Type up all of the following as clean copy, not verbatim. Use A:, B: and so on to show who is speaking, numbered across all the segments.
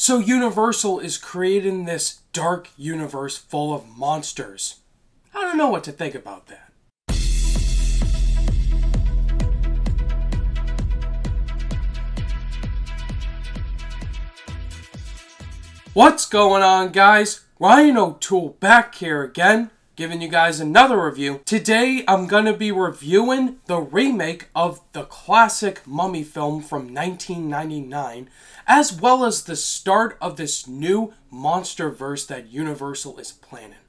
A: So Universal is creating this dark universe full of monsters. I don't know what to think about that. What's going on, guys? Ryan O'Toole back here again, giving you guys another review. Today I'm going to be reviewing the remake of the classic Mummy film from 1999, as well as the start of this new monsterverse that Universal is planning.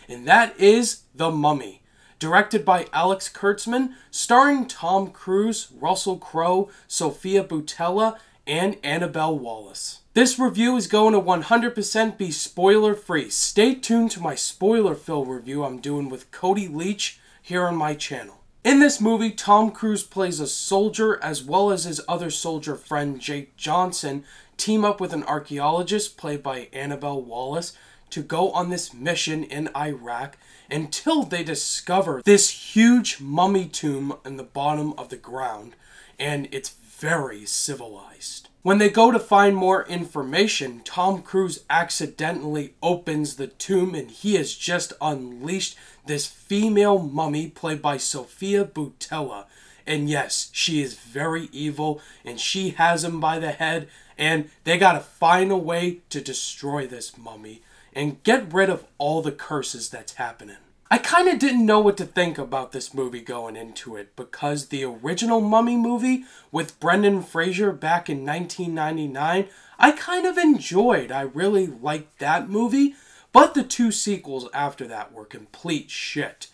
A: And that is The Mummy, directed by Alex Kurtzman, starring Tom Cruise, Russell Crowe, Sofia Boutella, and Annabelle Wallis. This review is going to 100% be spoiler-free. Stay tuned to my spoiler-filled review I'm doing with Cody Leach here on my channel. In this movie, Tom Cruise plays a soldier as well as his other soldier friend Jake Johnson team up with an archaeologist played by Annabelle Wallis to go on this mission in Iraq until they discover this huge mummy tomb in the bottom of the ground, and it's very civilized. When they go to find more information, Tom Cruise accidentally opens the tomb and he has just unleashed this female mummy played by Sofia Boutella. And yes, she is very evil and she has him by the head, and they gotta find a way to destroy this mummy and get rid of all the curses that's happening. I kind of didn't know what to think about this movie going into it, because the original Mummy movie with Brendan Fraser back in 1999, I kind of enjoyed. I really liked that movie, but the two sequels after that were complete shit.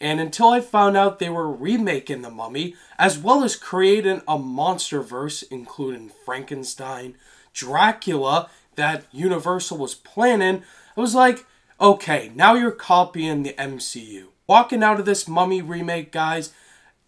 A: And until I found out they were remaking The Mummy, as well as creating a monsterverse including Frankenstein, Dracula, that Universal was planning, I was like, okay, now you're copying the MCU. Walking out of this Mummy remake, guys,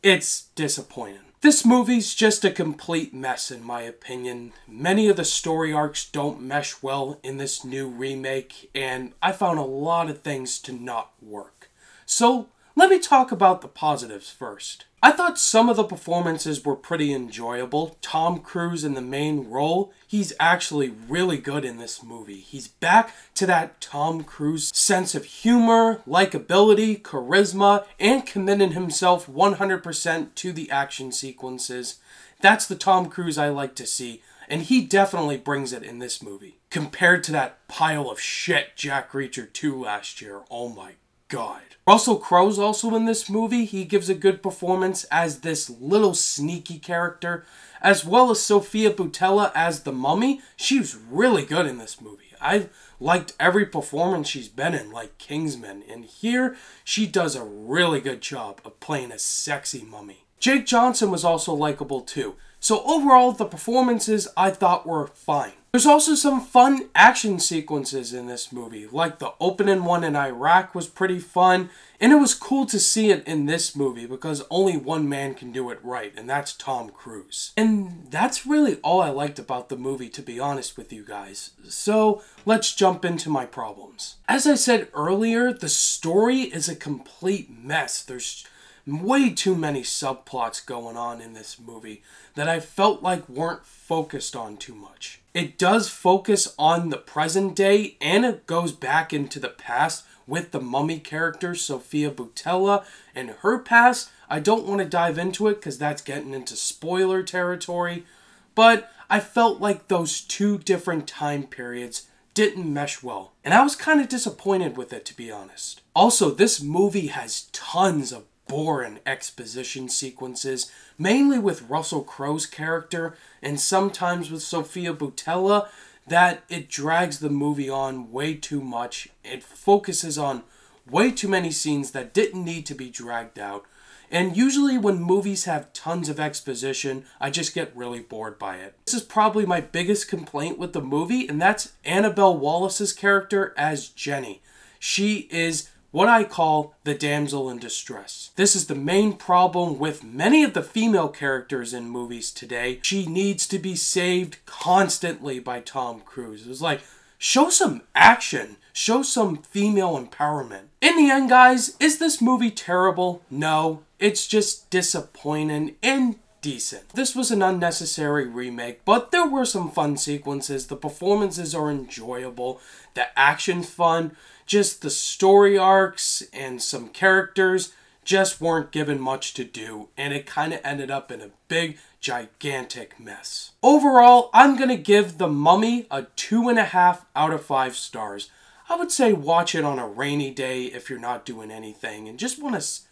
A: it's disappointing. This movie's just a complete mess in my opinion. Many of the story arcs don't mesh well in this new remake, and I found a lot of things to not work. So, let me talk about the positives first. I thought some of the performances were pretty enjoyable. Tom Cruise in the main role, he's actually really good in this movie. He's back to that Tom Cruise sense of humor, likability, charisma, and committing himself 100% to the action sequences. That's the Tom Cruise I like to see, and he definitely brings it in this movie. Compared to that pile of shit Jack Reacher 2 last year, oh my God. Russell Crowe's also in this movie. He gives a good performance as this little sneaky character, as well as Sofia Boutella as the mummy. She was really good in this movie. I've liked every performance she's been in, like Kingsman, and here she does a really good job of playing a sexy mummy. Jake Johnson was also likable too. So overall, the performances I thought were fine. There's also some fun action sequences in this movie, like the opening one in Iraq was pretty fun, and it was cool to see it in this movie because only one man can do it right, and that's Tom Cruise. And that's really all I liked about the movie, to be honest with you guys. So let's jump into my problems. As I said earlier, the story is a complete mess. There's way too many subplots going on in this movie that I felt like weren't focused on too much. It does focus on the present day, and it goes back into the past with the mummy character Sofia Boutella and her past. I don't want to dive into it because that's getting into spoiler territory, but I felt like those two different time periods didn't mesh well, and I was kind of disappointed with it, to be honest. Also, this movie has tons of boring exposition sequences, mainly with Russell Crowe's character and sometimes with Sofia Boutella, that it drags the movie on way too much. It focuses on way too many scenes that didn't need to be dragged out. And usually when movies have tons of exposition, I just get really bored by it. This is probably my biggest complaint with the movie, and that's Annabelle Wallis's character as Jenny. She is what I call the damsel in distress. This is the main problem with many of the female characters in movies today. She needs to be saved constantly by Tom Cruise. It's like, show some action. Show some female empowerment. In the end, guys, is this movie terrible? No. It's just disappointing and decent. This was an unnecessary remake, but there were some fun sequences. The performances are enjoyable, the action's fun, just the story arcs and some characters just weren't given much to do, and it kind of ended up in a big, gigantic mess. Overall, I'm going to give The Mummy a 2.5 out of 5 stars. I would say watch it on a rainy day if you're not doing anything and just want to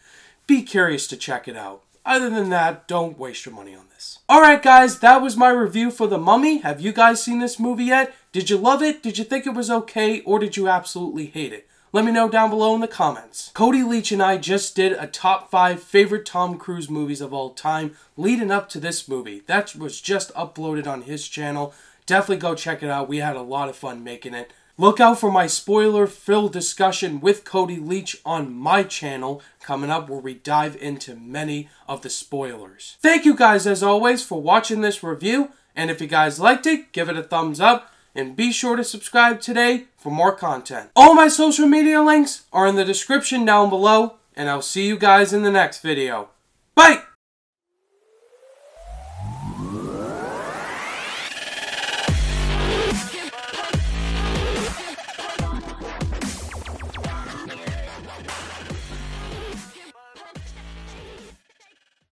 A: be curious to check it out. Other than that, don't waste your money on this. Alright guys, that was my review for The Mummy. Have you guys seen this movie yet? Did you love it? Did you think it was okay? Or did you absolutely hate it? Let me know down below in the comments. Cody Leach and I just did a top 5 favorite Tom Cruise movies of all time leading up to this movie. That was just uploaded on his channel. Definitely go check it out. We had a lot of fun making it. Look out for my spoiler-filled discussion with Cody Leach on my channel coming up, where we dive into many of the spoilers. Thank you guys as always for watching this review, and if you guys liked it, give it a thumbs up. And be sure to subscribe today for more content. All my social media links are in the description down below, and I'll see you guys in the next video. Bye!